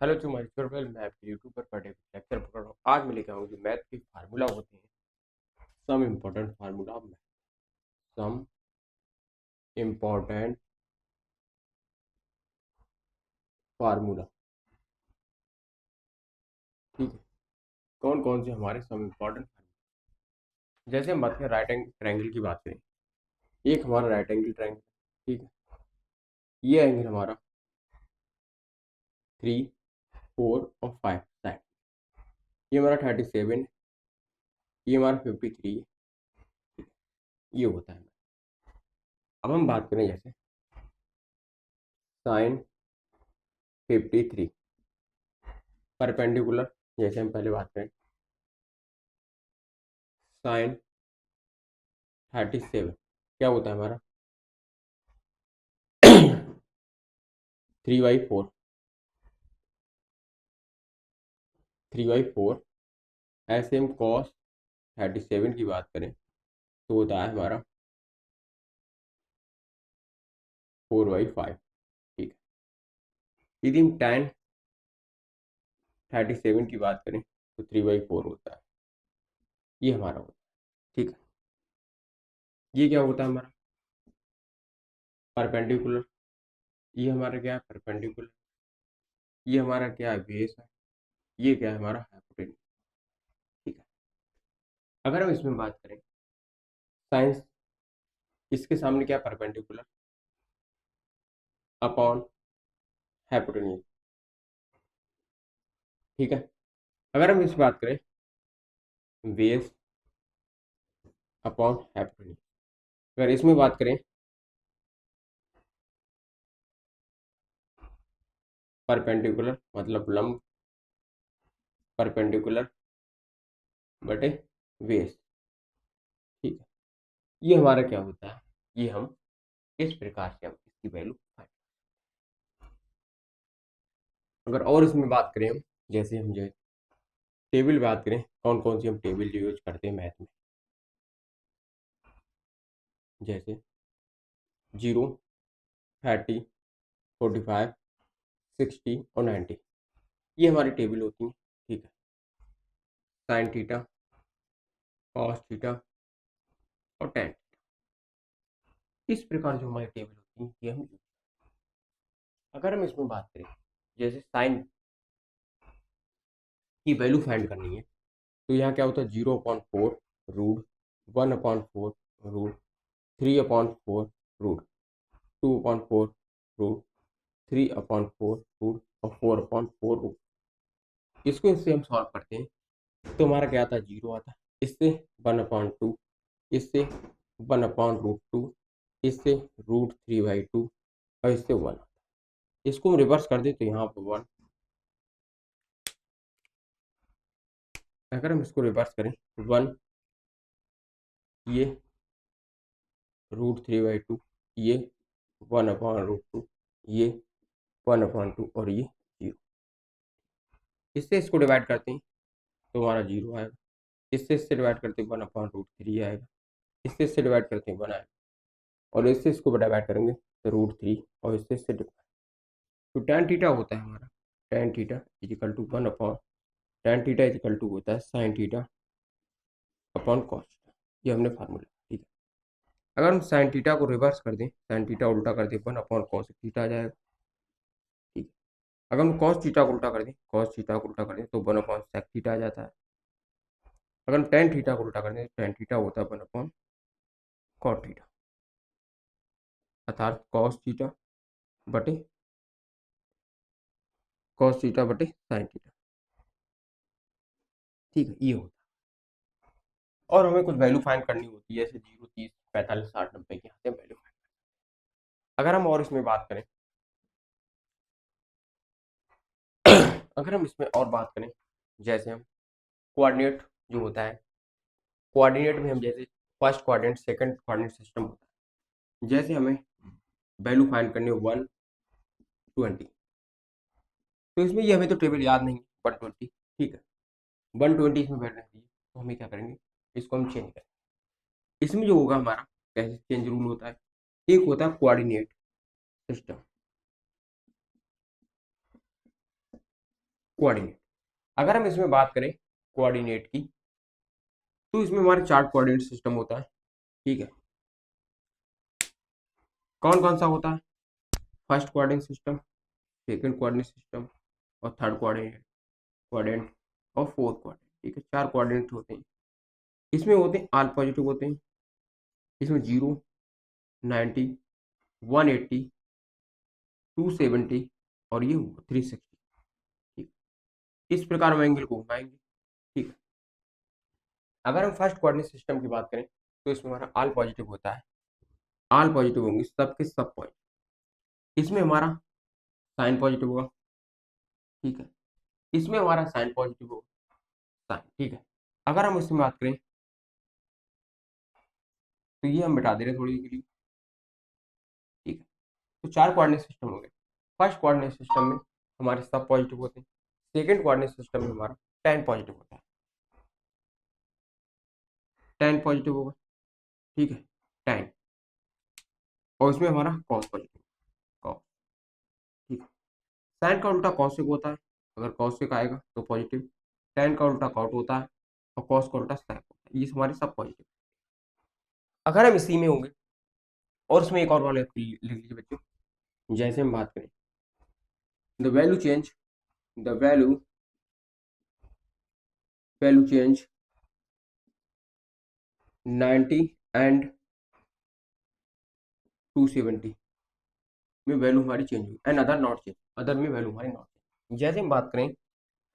Hello to my tutorial. मैं आपके YouTube पर पढ़े लेक्चर पढ़ रहा हूँ। आज मैं लेकर आऊँ जो मैथ के फार्मूला होते हैं, some important formula of math, some important formula. ठीक है, कौन कौन से हमारे सम इम्पोर्टेंट फार्मूला। जैसे हम बात करें राइट एंगल ट्रायंगल की बात करें, एक हमारा राइट एंगल ट्रायंगल, ठीक है, ये एंगल हमारा 3, 4 और 5 साइड, ये हमारा 37, ये हमारा 53, ये होता है। अब हम बात करें जैसे साइन 53 परपेंडिकुलर, जैसे हम पहले बात करें साइन 37 क्या होता है हमारा 3/4, 3/4। ऐसे हम कॉस 37 की बात करें तो होता है हमारा 4/5। ठीक है, यदि हम tan 37 की बात करें तो 3/4 होता है, ये हमारा होता है। ठीक है, ये क्या होता है हमारा परपेंडिकुलर, ये हमारा क्या है परपेंडिकुलर, ये हमारा क्या है बेस है, ये क्या है हमारा हाइपोटेन्यूज। ठीक है, अगर हम इसमें बात करें साइंस, इसके सामने क्या परपेंडिकुलर अपॉन हाइपोटेन्यूज। ठीक है, अगर हम इस बात करें बेस अपॉन हाइपोटेन्यूज, अगर इसमें बात करें परपेंडिकुलर मतलब लंब परपेंडिकुलर बटे बेस। ठीक है, ये हमारा क्या होता है, ये हम इस प्रकार से हम इसकी वैल्यू फाइंड। अगर और इसमें बात करें हम, जैसे हम जो टेबल बात करें, कौन कौन सी हम टेबल यूज करते हैं मैथ में, जैसे 0, 30, 45, 60 और 90, ये हमारी टेबल होती है। ठीक है, साइन थीटा, कॉस थीटा और टेन, इस प्रकार जो हमारी टेबल होती है ये हम यूज। अगर हम इसमें बात करें जैसे साइन की वैल्यू फाइंड करनी है तो यहाँ क्या होता है 0/4 root, 1/4 root, 3/4 root, 2/4 root, 3/4 root और 4/4 रूट। इसको इससे हम सॉल्व करते हैं तो हमारा क्या आता है 0 आता है, इससे 1/2, इससे 1/√2, इससे √3/2 और इससे 1। इसको हम रिवर्स कर दें तो यहाँ पर 1। अगर हम इसको रिवर्स करें 1, ये √3/2, ये 1/√2, ये 1/2 और ये 0। इससे इसको डिवाइड करते हैं तो हमारा 0 आएगा, इससे डिवाइड करते हैं 1/√3 आएगा, इससे डिवाइड करते हैं 1 आएगा, और इससे इसको डिवाइड करेंगे तो √3 और इससे डिवाइड। तो tan थीटा होता है हमारा tan theta equal to 1 tan theta equal to होता है sine theta upon cos theta. ये हमने फार्मूला। ठीक है, अगर हम साइन थीटा को रिवर्स कर दें, साइन थीटा उल्टा कर दें 1/cos थीटा आ जाएगा। ठीक है, अगर हम कॉस थीटा को उल्टा कर दें, कॉस थीटा को उल्टा कर दें तो 1/sec थीटा आ जाता है। अगर हम tan थीटा को उल्टा कर दें tan थीटा होता है 1/cot थीटा, अर्थात बटे cos थीटा बटे साइन थीटा। ठीक है, ये होता है। और हमें कुछ वैल्यू फाइंड करनी होती है, जैसे 0, 30, 45, 60, 90 की यहाँ से वैल्यू फाइंड। अगर हम और इसमें बात करें अगर हम इसमें और बात करें जैसे हम कोऑर्डिनेट जो होता है, कोऑर्डिनेट में हम जैसे first coordinate second coordinate system होता है, जैसे हमें वैल्यू फाइंड करनी है 120, तो इसमें ये हमें तो टेबल याद नहीं 120। ठीक है, 120 इसमें वैल्यू नहीं है तो हमें क्या करेंगे, इसको हम चेंज करेंगे। इसमें जो होगा हमारा कैसे चेंज रूल होता है, एक होता है कोऑर्डिनेट सिस्टम, कोऑर्डिनेट। अगर हम इसमें बात करें कोऑर्डिनेट की, तो इसमें हमारे चार कोऑर्डिनेट सिस्टम होता है। ठीक है, कौन कौन सा होता है? First coordinate system, second coordinate system, और थर्ड कोऑर्डिनेट कोऑर्डिनेट, और फोर्थ कोऑर्डिनेट। ठीक है, चार कोऑर्डिनेट होते हैं। इसमें होते हैं ऑल पॉजिटिव होते हैं। इसमें 0, 90, 180, 270 और ये 360। ठीक, इस प्रकार हम एंगल को घुमाएंगे। ठीक, अगर हम फर्स्ट कोऑर्डिनेट सिस्टम की बात करें तो इसमें हमारा ऑल पॉजिटिव होता है। ऑल पॉजिटिव होंगे सबके सब पॉइंट। इसमें हमारा साइन पॉजिटिव होगा। ठीक है, इसमें हमारा साइन पॉजिटिव होगा, साइन। ठीक है, अगर हम इसमें बात करें तो ये हम मिटा दे रहे हैं थोड़ी देर के लिए। ठीक है, तो चार कोऑर्डिनेट सिस्टम हो गए। फर्स्ट कोऑर्डिनेट सिस्टम में हमारे सब पॉजिटिव होते हैं। सेकंड कोऑर्डिनेट सिस्टम में हमारा टेन पॉजिटिव होता है, टेन पॉजिटिव होगा। ठीक है, टेन, और इसमें हमारा कॉस पॉजिटिव, कॉस। ठीक है, साइन का उल्टा कॉसिक होता है। अगर कॉसिक आएगा तो पॉजिटिव, टेन का उल्टा कॉट होता है, और कॉस का उल्टा साइन होता है। ये हमारे सब पॉजिटिव। अगर हम इसी में होंगे, और इसमें एक और वाले लिख लीजिए बच्चों, जैसे हम बात करें the value change, the value change 90 and 270 में वैल्यू हमारी चेंज हुई, and other not change, other में वैल्यू हमारी नॉट चेंज। जैसे हम बात करें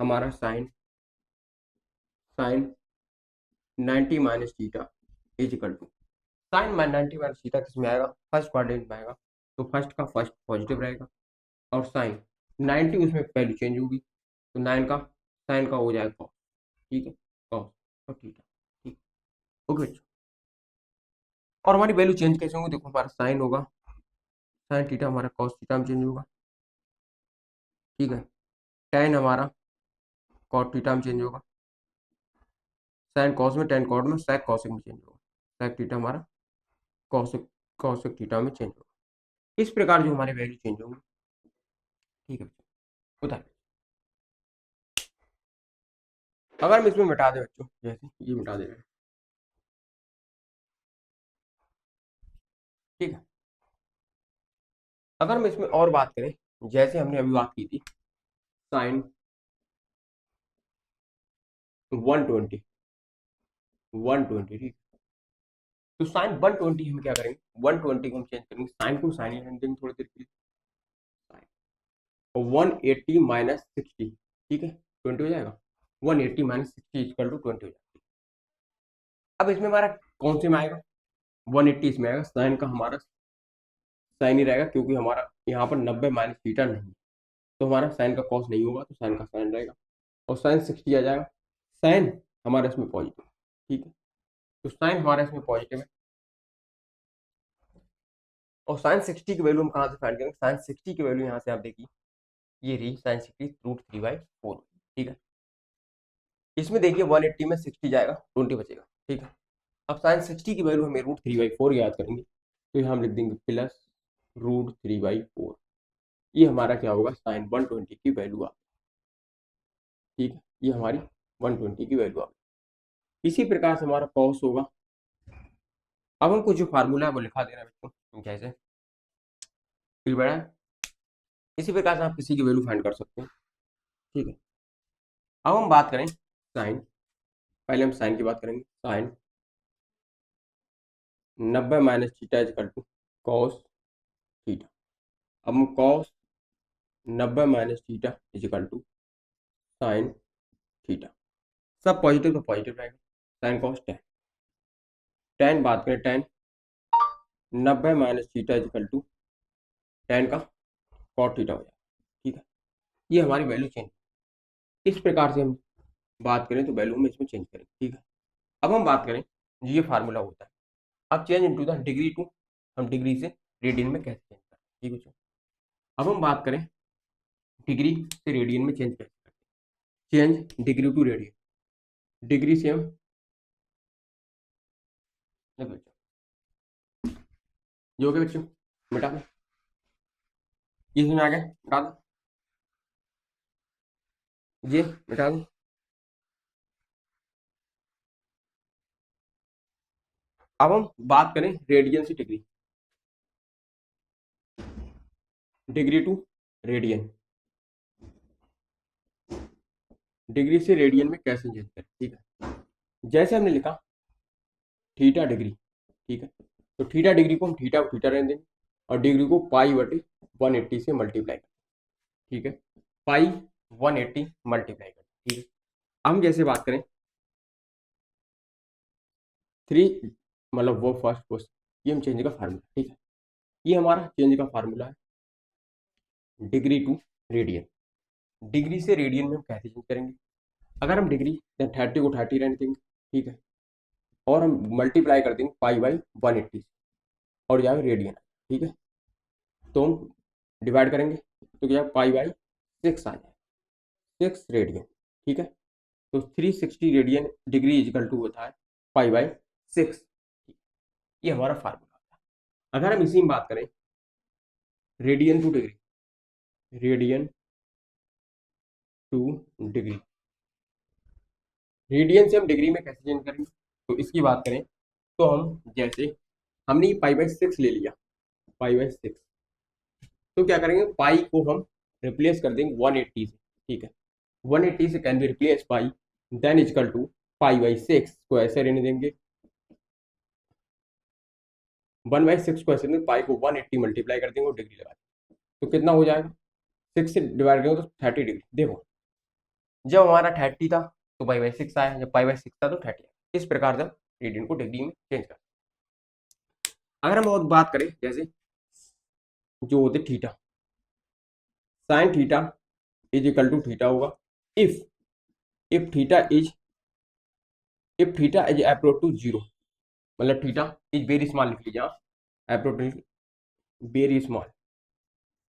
हमारा sine, sine 90 minus theta is equal to, sine 90 minus theta किस में आएगा? फर्स्ट क्वाड्रेंट में आएगा, तो फर्स्ट का फर्स्ट पॉजिटिव रहेगा, और साइन 90 उसमें वैल्यू चेंज होगी, तो 9 का साइन का हो जाएगा कॉस। ठीक है, कॉस और थीटा। ठीक, ओके बच्चों। और हमारी वैल्यू चेंज कैसे होंगी? देखो, हमारा साइन होगा, साइन थीटा हमारा कॉस थीटा में चेंज होगा। ठीक है, टेन हमारा कॉट थीटा में चेंज होगा, साइन कॉस में, टेन कॉट में, सेक कॉसिक में चेंज होगा, सेक थीटा हमारा कॉसिक, कॉसिक थीटा में चेंज होगा। इस प्रकार जो हमारी वैल्यू चेंज होगी। ठीक है बच्चों, बताइए। अगर हम इसमें मिटा दें बच्चों, जैसे ये मिटा दे रहे हैं। ठीक है, अगर हम इसमें और बात करें, जैसे हमने अभी बात की थी साइन 120, 120। ठीक, तो साइन 120 हम क्या करेंगे? 120 को हम चेंज करेंगे, साइन को साइन ही रहने देंगे थोड़ी देर के लिए, साइन, और 180 माइनस 60। ठीक है, 20 हो जाएगा, 180 माइनस 60 इक्वल टू 20 हो जाएगा। अब इसमें हमारा कौन से में आएगा? 180 इसमें आएगा, साइन का हमारा साइन ही रहेगा, क्योंकि हमारा यहाँ पर 90 माइनस थीटा नहीं है, तो हमारा साइन का कॉस नहीं होगा, तो साइन का साइन रहेगा, और साइन 60 आ जाएगा। साइन हमारा इसमें पॉजिटिव। ठीक है, तो साइन हमारा इसमें पॉजिटिव है, और साइन 60 की वैल्यू हम कहाँ से फाइंड करेंगे? साइन 60 की वैल्यू यहाँ से आप देखिए, ये रही साइन 60 √3/4। ठीक है, इसमें देखिए 180 में 60 जाएगा, 20 बचेगा। ठीक है, अब साइन 60 की वैल्यू हमें √3/4 याद करेंगे, तो यहाँ हम लिख देंगे प्लस √3/4। ये हमारा क्या होगा? साइन 120 की वैल्यू आ। ठीक है, ये हमारी 120 की वैल्यू आ गई। इसी प्रकार से हमारा कॉस होगा। अब हमको जो फार्मूला है वो लिखा दे रहा है बच्चों, जैसे फिर बड़ा है। इसी प्रकार से आप किसी की वैल्यू फाइंड कर सकते हैं। ठीक है, अब हम बात करें साइन, पहले हम साइन की बात करेंगे। Sine 90 minus theta equal to cos theta. अब हम cos 90 minus theta equal to sine theta, सब पॉजिटिव तो पॉजिटिव रहेगा, साइन कॉस टेन। टेन बात करें, tan 90 minus theta equal to tan का कॉट थीटा हो जाएगा। ठीक है, ये हमारी वैल्यू चेंज। इस प्रकार से हम बात करें तो वैल्यू में इसमें चेंज करेंगे। ठीक है, अब हम बात करें, ये फार्मूला होता है। अब change into the degree to, हम डिग्री से रेडियन में कैसे चेंज करें? ठीक है बच्चों, अब हम बात करें डिग्री से रेडियन में चेंज कैसे करें? Change degree to radian, degree से हम, देखो बच्चों, जो कि बच्चों मिटा दो, ये समझ आ गया? मिटा दो। ये मिटा दूं। अब हम बात करें रेडियन से degree, degree to radian, degree से रेडियन में कैसे चेंज करें। ठीक है, जैसे हमने लिखा थीटा डिग्री, ठीक है, तो थीटा डिग्री को हम थीटा थीटा रहने देंगे और डिग्री को पाई बटे 180 से मल्टीप्लाई करें। ठीक है, पाई 180 मल्टीप्लाई करें। ठीक है, हम जैसे बात करें थ्री, मतलब वो फर्स्ट क्वेश्चन, ये हम चेंज का फार्मूला। ठीक है, ये हमारा चेंज का फार्मूला है डिग्री टू रेडियन। डिग्री से रेडियन में हम कैसे चेंज करेंगे। अगर हम डिग्री 30 को 30 रहने देंगे, ठीक है, और हम मल्टीप्लाई कर देंगे पाई बाई 180 और यहाँ रेडियन। ठीक है, तो हम डिवाइड करेंगे तो क्या पाई बाई 6 आ जाए, 6 रेडियन। ठीक है, तो 360 रेडियन डिग्री इजिकल टू होता है पाई बाई 6। ये हमारा फार्मूला होता है। अगर हम इसी में बात करें radian two degree, radian two degree, radian से हम डिग्री में कैसे चेंज करेंगे, तो इसकी बात करें तो हम जैसे हमने पाई बाई 6 ले लिया, पाई बाई 6, तो क्या करेंगे पाई को हम रिप्लेस कर देंगे 180 से। ठीक है, 180 से can be replace pi then equal to pi by 6 को ऐसे रहने देंगे, 1/6 को ऐसे देंगे, पाई को 180 मल्टीप्लाई कर देंगे और डिग्री लगा देंगे, तो कितना हो जाएगा 6 से डिवाइड करेंगे तो 30 डिग्री। देखो जब हमारा 30 था तो पाई बाई 6 आया, जब पाई बाई 6 था तो 30 आया। इस प्रकार से रेडियन को डिग्री में चेंज कर। अगर हम और बात करें जैसे जो होते theta, sine theta is equal to theta होगा if if theta is if theta is approach to zero, मतलब थीटा इज वेरी स्मॉल लिख लीजिए आप, approach very small,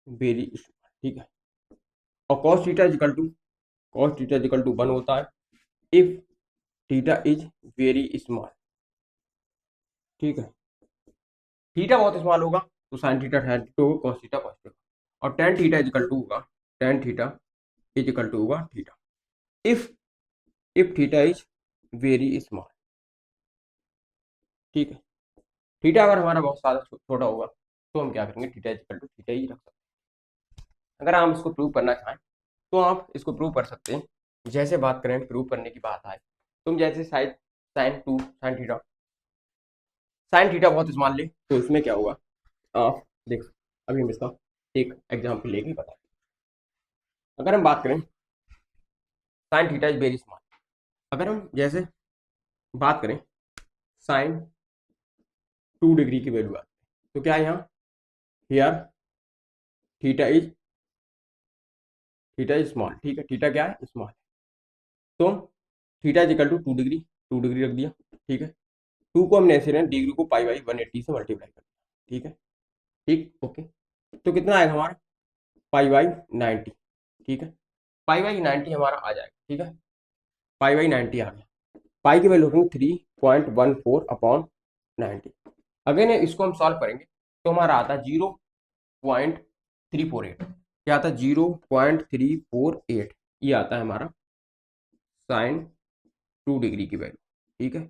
very small. ठीक है, और cos theta is equal to cos theta is equal to 1 होता है if theta is very small. ठीक है, थीटा बहुत स्मॉल होगा तो साइन थीटा tan थीटा होगा, कॉस थीटा कॉस थीटा, और tan theta is equal to होगा tan theta is equal to होगा theta if if theta is very small. ठीक है, थीटा अगर हमारा बहुत ज्यादा छोटा होगा तो हम क्या करेंगे theta is equal to theta ही रख सकते हैं। अगर हम इसको प्रूव करना चाहें तो आप इसको प्रूव कर सकते हैं। जैसे बात करें प्रूव करने की बात आए, तुम जैसे साइन साइन थीटा बहुत स्मॉल ले तो इसमें क्या होगा आप देख, अभी हम इसका एक एग्जाम्पल लेके बता। अगर हम बात करें sine theta is very small, अगर हम जैसे बात करें साइन 2 डिग्री की वैल्यू आती है तो क्या है यहाँ हियर थीटा इज स्मॉल। ठीक है, थीटा क्या है स्मॉल, तो theta is equal to 2 degree, 2 degree रख दिया। ठीक है, 2 को हमने ऐसे डिग्री को पाई बाई 180 से मल्टीप्लाई कर दिया। ठीक है, ठीक ओके, तो कितना आएगा हमारा पाई बाई 90। ठीक है, पाई बाई 90 हमारा आ जाएगा। ठीक है, पाई बाई 90 आ गया, पाई की वैल्यू होगी 3.14 अपॉन 90। अगर इसको हम सॉल्व करेंगे तो हमारा आता है 0.348, क्या आता है 0.348, ये आता है हमारा साइन 2 डिग्री की वैल्यू। ठीक है,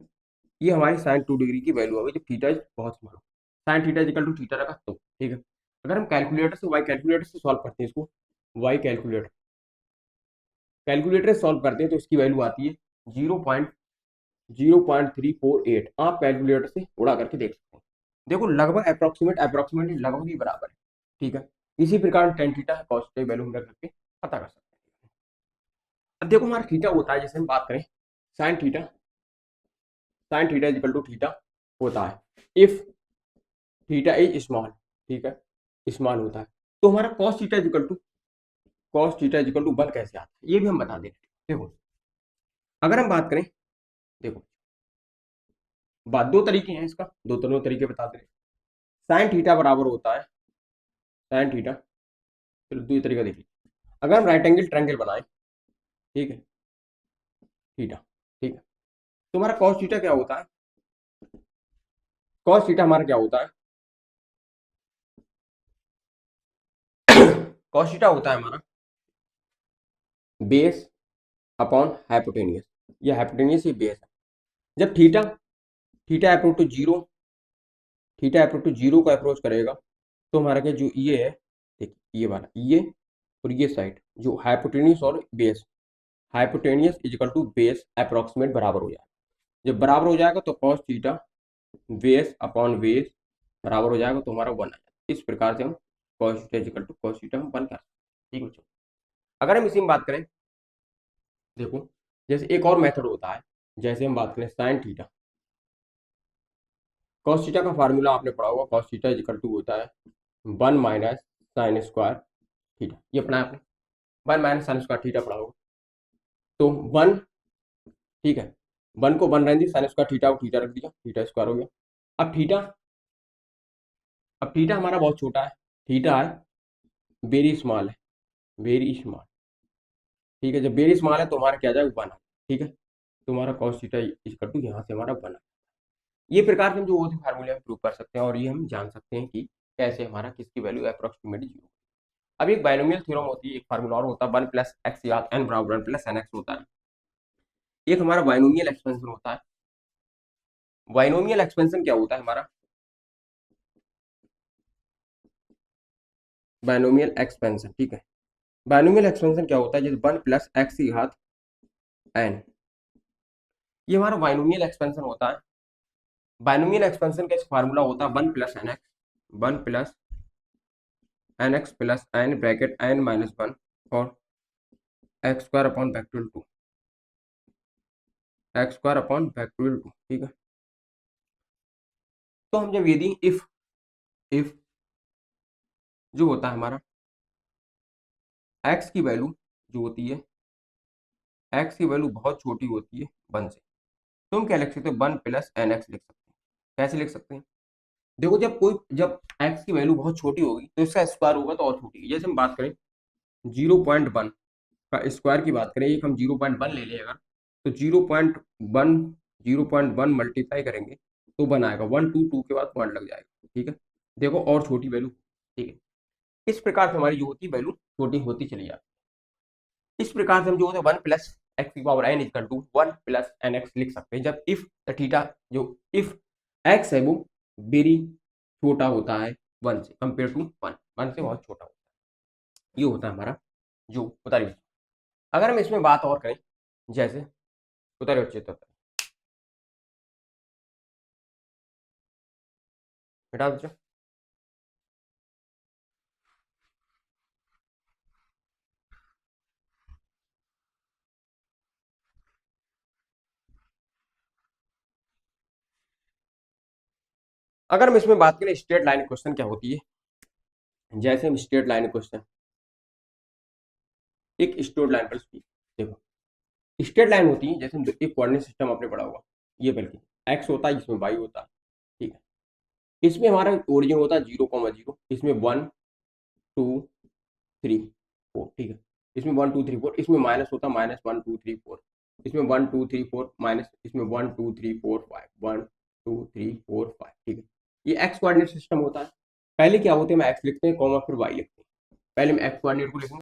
ये हमारी साइन 2 डिग्री की वैल्यू होगी जब थीटा बहुत स्मॉल हो, sine theta equal to theta रखा तो। ठीक है, अगर हम कैलकुलेटर से सॉल्व करते हैं इसको, वाई कैलकुलेटर से सॉल्व करते हैं तो इसकी वैल्यू आती है 0.348। आप कैलकुलेटर से उड़ा करके देख सकते हैं, देखो लगभग अप्रोक्सीमेटली लगभग ही बराबर है। ठीक है, इसी प्रकार टेन थीटा कॉस की वैल्यू हम रख करके पता कर सकते हैं। अब देखो हमारा थीटा होता है, जैसे हम बात करें sine theta equal to theta होता है इफ थीटा इज स्मॉल। ठीक है, स्मॉल होता है तो हमारा कॉस थीटा इक्वल टू 1 कैसे आता है ये भी हम बता दें। देखो अगर हम बात करें, देखो बात दो तरीके हैं इसका, दो तरीके बता दें। साइन थीटा बराबर होता है साइन थीटा, चलो दो तरीका देखिए। अगर हम राइट एंगल ट्रायंगल बनाए, ठीक है थीटा, ठीक है, तो हमारा कॉस थीटा क्या होता है, कॉस थीटा हमारा क्या होता है कॉस थीटा होता है हमारा बेस अपॉन हाइपोटेनियस, ये हाइपोटेनियस ये बेस है। जब theta theta approach to zero theta approach to zero को अप्रोच करेगा तो हमारा क्या जो ये है, देखिए ये वाला ये और ये साइड जो हाइपोटेनियस और base, hypotenuse equal to base approximate बराबर हो जाएगा। जब बराबर हो जाएगा तो cos theta base upon base बराबर हो जाएगा तो हमारा 1 आ जाएगा। इस प्रकार से हम cos theta equal to cos theta हम 1 कर सकते हैं। ठीक है बच्चों, अगर हम इसी में बात करें, देखो जैसे एक और मेथड होता है, जैसे हम बात करें साइन थीटा, कॉस थीटा का फार्मूला आपने पढ़ा होगा, कॉस थीटा इजिकल टू होता है 1 माइनस साइन स्क्वायर थीटा, ये पढ़ा है आपने, 1 माइनस साइन स्क्वायर थीटा पढ़ा होगा। तो 1, ठीक है, 1 को 1 रहने दी, साइन स्क्वायर थीटा को थीटा रख दिया, थीटा स्क्वायर हो गया। अब थीटा अब थीटा हमारा बहुत छोटा है, थीटा है वेरी स्मॉल है, वेरी स्मॉल, ठीक है, जब वेरी स्मॉल है तो हमारा क्या जाएगा 1, ठीक है, तो हमारा कॉस थीटा इक्वल टू यहाँ से हमारा 1। ये प्रकार से हम जो वो फार्मूले हम प्रूव कर सकते हैं और ये हम जान सकते हैं कि कैसे हमारा किसकी वैल्यू अप्रोक्सीमेट जीरो। अब एक बाइनोमियल थ्योरम होती है, एक फार्मूला और होता है 1 प्लस एक्स या एन बराबर 1 प्लस एन एक्स होता है। एक हमारा बाइनोमियल एक्सपेंशन होता है। बाइनोमियल एक्सपेंशन क्या होता है हमारा, बाइनोमियल एक्सपेंशन, ठीक है, बाइनोमियल एक्सपेंशन क्या होता है, जैसे 1 प्लस एक्स की घात एन, ये हमारा बाइनोमियल एक्सपेंशन होता है। बाइनोमियल एक्सपेंशन का फार्मूला होता है 1 plus n x, 1 plus n x plus n bracket n minus 1 और x square upon factorial 2, x square upon factorial 2, ठीक है। तो हम जब यदि इफ जो होता है हमारा एक्स की वैल्यू जो होती है, एक्स की वैल्यू बहुत छोटी होती है 1 से, तो हम क्या लिख सकते हैं 1 प्लस एन एक्स लिख सकते हैं। कैसे लिख सकते हैं, देखो जब एक्स की वैल्यू बहुत छोटी होगी तो इसका स्क्वायर होगा तो और छोटी, जैसे हम बात करें 0.1 का स्क्वायर की बात करें, एक हम 0.1 ले लें अगर, तो 0.1 0.1 मल्टीप्लाई करेंगे तो 1 आएगा, 1 2 2 के बाद पॉइंट लग जाएगा, ठीक है, देखो और छोटी वैल्यू, ठीक है। इस प्रकार से हमारी जो होती वैल्यू छोटी होती चली जाती है। इस प्रकार से हम जो होता है 1 प्लस एक्स की power n equal to 1 plus n x लिख सकते हैं, जब इफ थीटा जो इफ एक्स है वो वेरी छोटा होता है 1 से, कंपेयर टू 1 से बहुत छोटा होता है। ये होता है हमारा जो उतारी बच्चे। अगर हम इसमें बात और करें, जैसे उतारे बच्चे तो बेटा बच्चों, अगर हम इसमें बात करें स्ट्रेट लाइन क्वेश्चन क्या होती है, जैसे हम स्ट्रेट लाइन क्वेश्चन, एक स्ट्रेट लाइन पर देखो स्ट्रेट लाइन होती है, जैसे हम एक कोऑर्डिनेट सिस्टम आपने पढ़ा होगा, ये बल्कि एक्स होता है इसमें वाई होता है, ठीक है, इसमें हमारा ओरिजिन होता है 0,0, इसमें 1 2 3 4, ठीक है, इसमें 1 2 3 4, इसमें माइनस होता है माइनस 1 2 3 4, इसमें 1 2 3 4 माइनस, इसमें 1 2 3 4 5 1 2 3 4 5, ठीक है, ये एक्स कोऑर्डिनेट सिस्टम होता है। पहले क्या होते हैं, हम एक्स लिखते हैं कॉमा फिर वाई लिखते हैं, पहले हम एक्स कोऑर्डिनेट को लिखेंगे